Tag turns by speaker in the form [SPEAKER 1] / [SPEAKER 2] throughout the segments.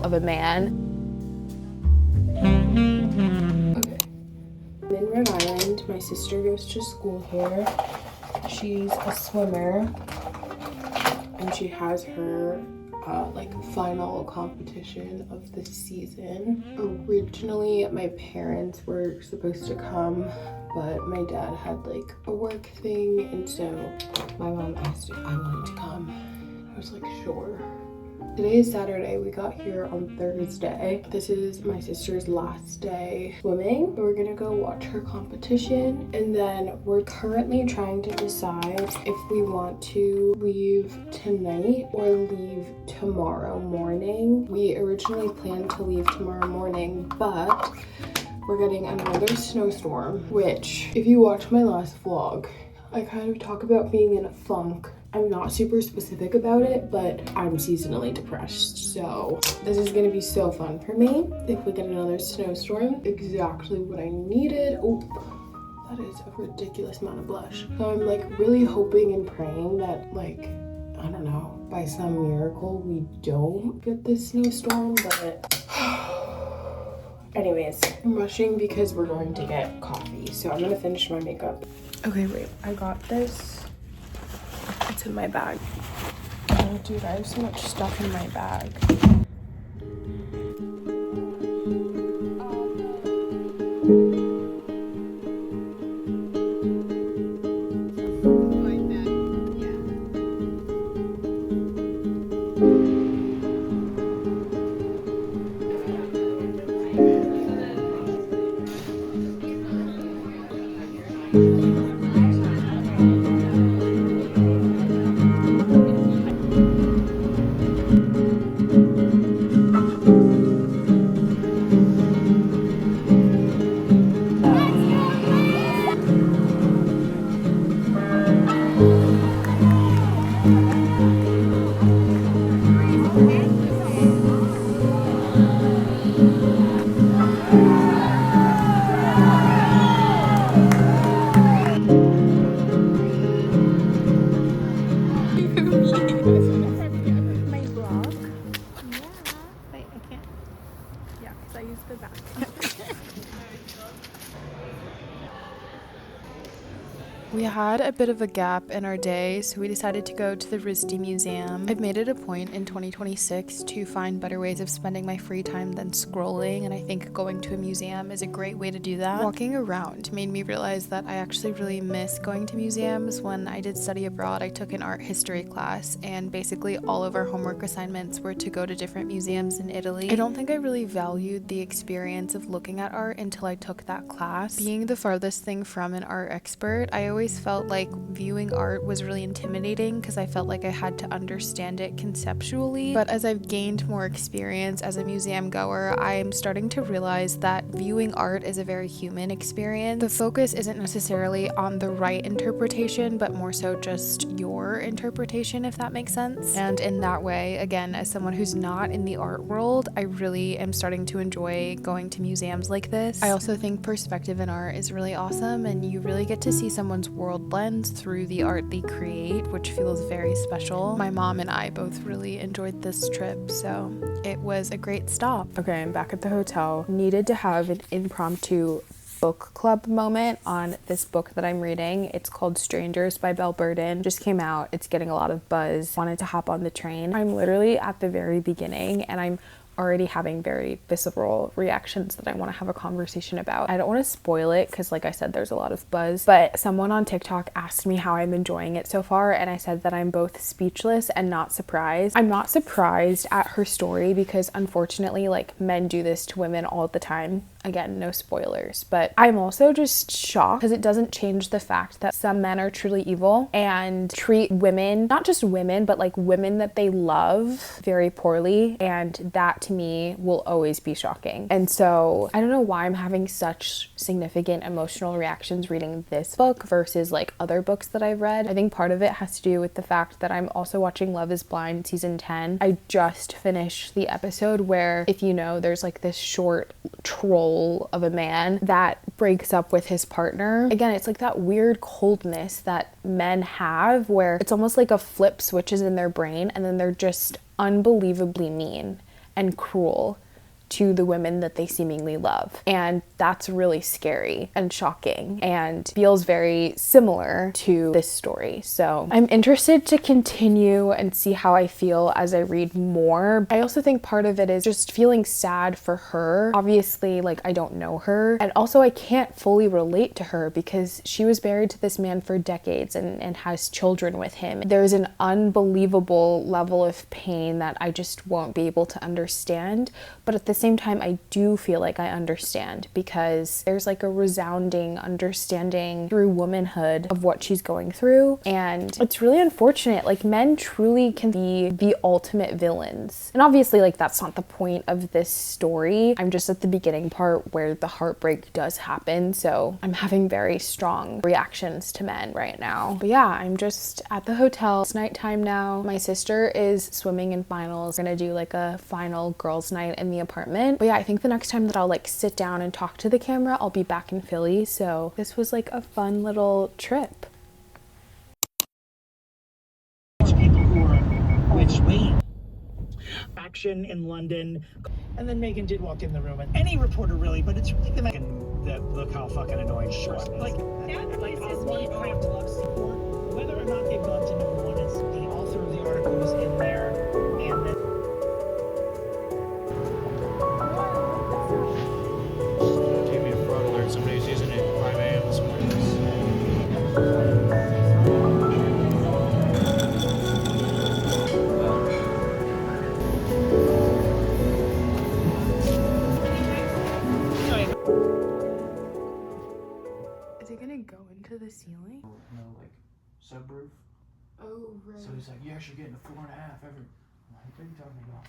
[SPEAKER 1] of a man.
[SPEAKER 2] Okay. I'm in Rhode Island. My sister goes to school here. She's a swimmer and she has her like final competition of the season. Originally my parents were supposed to come, but my dad had like a work thing, and so my mom asked if I wanted to come. I was like, sure. Today is Saturday. We got here on Thursday. This is my sister's last day swimming. We're gonna go watch her competition, and then we're currently trying to decide if we want to leave tonight or leave tomorrow morning. We originally planned to leave tomorrow morning, but we're getting another snowstorm, which if you watch my last vlog, I kind of talk about being in a funk. I'm not super specific about it, but I'm seasonally depressed. So this is gonna be so fun for me if we get another snowstorm. Exactly what I needed. Oh, that is a ridiculous amount of blush. So I'm like really hoping and praying that, like, I don't know, by some miracle we don't get this snowstorm, but anyways, I'm rushing because we're going to get coffee. So I'm gonna finish my makeup. Okay, wait, I got this. It's in my bag. Oh, dude, I have so much stuff in my bag. We had a bit of a gap in our day, so we decided to go to the RISD Museum. I've made it a point in 2026 to find better ways of spending my free time than scrolling, and I think going to a museum is a great way to do that. Walking around made me realize that I actually really miss going to museums. When I did study abroad, I took an art history class, and basically all of our homework assignments were to go to different museums in Italy. I don't think I really valued the experience of looking at art until I took that class. Being the farthest thing from an art expert, I always felt like viewing art was really intimidating because I felt like I had to understand it conceptually. But as I've gained more experience as a museum goer, I'm starting to realize that viewing art is a very human experience. The focus isn't necessarily on the right interpretation, but more so just your interpretation, if that makes sense. And in that way, again, as someone who's not in the art world, I really am starting to enjoy going to museums like this. I also think perspective in art is really awesome, and you really get to see someone's world lens through the art they create, which feels very special. My mom and I both really enjoyed this trip, so it was a great stop. Okay, I'm back at the hotel. Needed to have an impromptu book club moment on this book that I'm reading. It's called Strangers by Belle Burden. Just came out. It's getting a lot of buzz. Wanted to hop on the train. I'm literally at the very beginning, and I'm already having very visceral reactions that I want to have a conversation about. I don't want to spoil it because, like I said, there's a lot of buzz, but someone on TikTok asked me how I'm enjoying it so far, and I said that I'm both speechless and not surprised. I'm not surprised at her story because unfortunately, like, men do this to women all the time. Again, no spoilers, but I'm also just shocked because it doesn't change the fact that some men are truly evil and treat women, not just women, but like women that they love, very poorly. And that to me will always be shocking. And so I don't know why I'm having such significant emotional reactions reading this book versus like other books that I've read. I think part of it has to do with the fact that I'm also watching Love is Blind season 10. I just finished the episode where, if you know, there's like this short troll of a man that breaks up with his partner. Again, it's like that weird coldness that men have where it's almost like a flip switches in their brain and then they're just unbelievably mean. and cruel to the women that they seemingly love. And that's really scary and shocking and feels very similar to this story. So I'm interested to continue and see how I feel as I read more. I also think part of it is just feeling sad for her. Obviously, like, I don't know her. And also I can't fully relate to her because she was married to this man for decades and has children with him. There's an unbelievable level of pain that I just won't be able to understand. But at the same time, I do feel like I understand because there's like a resounding understanding through womanhood of what she's going through. And it's really unfortunate. Like, men truly can be the ultimate villains. And obviously, like, that's not the point of this story. I'm just at the beginning part where the heartbreak does happen. So I'm having very strong reactions to men right now. But yeah, I'm just at the hotel. It's nighttime now. My sister is swimming in finals. We're gonna do like a final girls' night in the apartment. But yeah, I think the next time that I'll like sit down and talk to the camera, I'll be back in Philly. So this was like a fun little trip.
[SPEAKER 1] People who are which way action in London. And then Megan did walk in the room, and any reporter really, but it's really the Megan that look how fucking annoying she was. Like one craft love support, whether or not they've gone to number one, it's the author of the article is in there, and then
[SPEAKER 3] gave me a fraud alert. Somebody was using it at 5 a.m. this morning.
[SPEAKER 2] Is it gonna go into the ceiling?
[SPEAKER 3] No, like subroof.
[SPEAKER 2] Oh, right.
[SPEAKER 3] So he's like, "Yeah, you're getting a 4.5 every." I'm like, what are you talking about?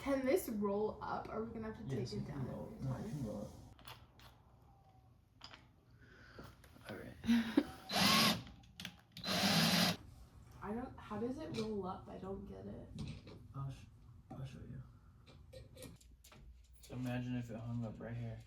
[SPEAKER 2] Can this roll up? Or are we gonna have to take it down?
[SPEAKER 3] No, it can roll up. All right.
[SPEAKER 2] How does it roll up? I don't get it.
[SPEAKER 3] I'll show you. So imagine if it hung up right here.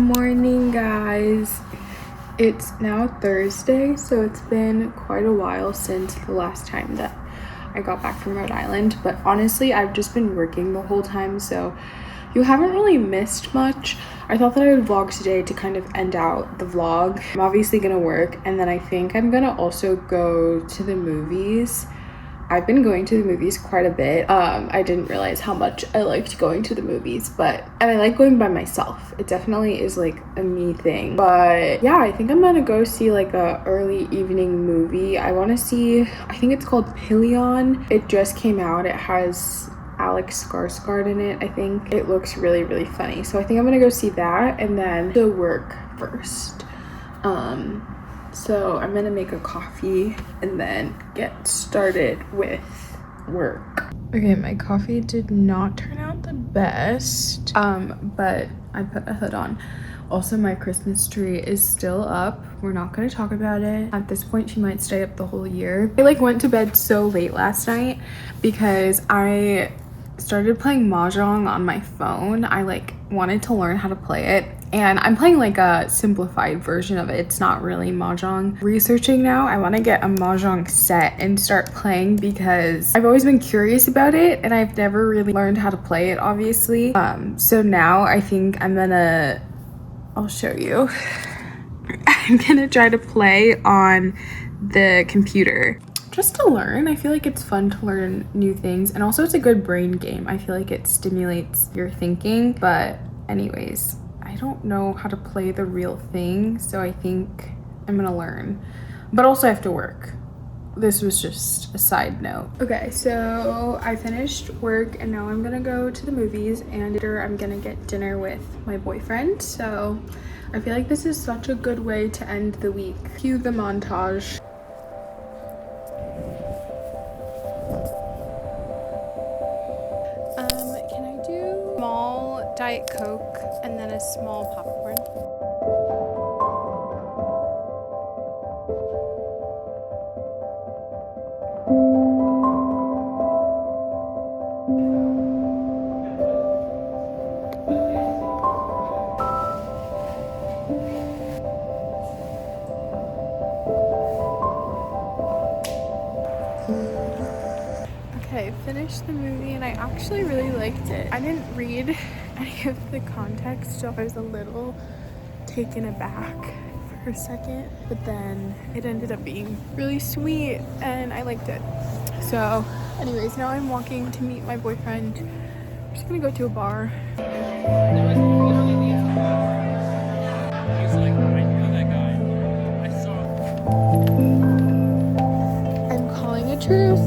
[SPEAKER 2] Morning, guys. It's now Thursday, so it's been quite a while since the last time that I got back from Rhode Island, but honestly I've just been working the whole time, so you haven't really missed much. I thought that I would vlog today to kind of end out the vlog. I'm obviously gonna work, and then I think I'm gonna also go to the movies. I've been going to the movies quite a bit. I didn't realize how much I liked going to the movies, and I like going by myself. It definitely is like a me thing. But yeah, I think I'm gonna go see like a early evening movie. I wanna see, I think it's called Pillion. It just came out. It has Alex Skarsgård in it, I think. It looks really, really funny. So I think I'm gonna go see that and then to work first. So I'm gonna make a coffee and then get started with work. Okay, my coffee did not turn out the best, but I put a hood on. Also, my Christmas tree is still up. We're not gonna talk about it. At this point, she might stay up the whole year. I like went to bed so late last night because I started playing Mahjong on my phone. I like wanted to learn how to play it, and I'm playing like a simplified version of it. It's not really Mahjong. Researching now, I want to get a Mahjong set and start playing because I've always been curious about it and I've never really learned how to play it, obviously. So now I think I'll show you. I'm gonna try to play on the computer just to learn. I feel like it's fun to learn new things, and also it's a good brain game. I feel like it stimulates your thinking. But anyways, I don't know how to play the real thing, so I think I'm gonna learn. But also I have to work. this was just a side note. Okay, so I finished work and now I'm gonna go to the movies, and later I'm gonna get dinner with my boyfriend. So I feel like this is such a good way to end the week. Cue the montage. Can I do small Diet Coke and then a small popcorn? Okay, finished the movie and I actually really liked it. I didn't read any of the context, so I was a little taken aback for a second, but then it ended up being really sweet and I liked it. So anyways, now I'm walking to meet my boyfriend. We're just gonna go to a bar. I'm calling a truce.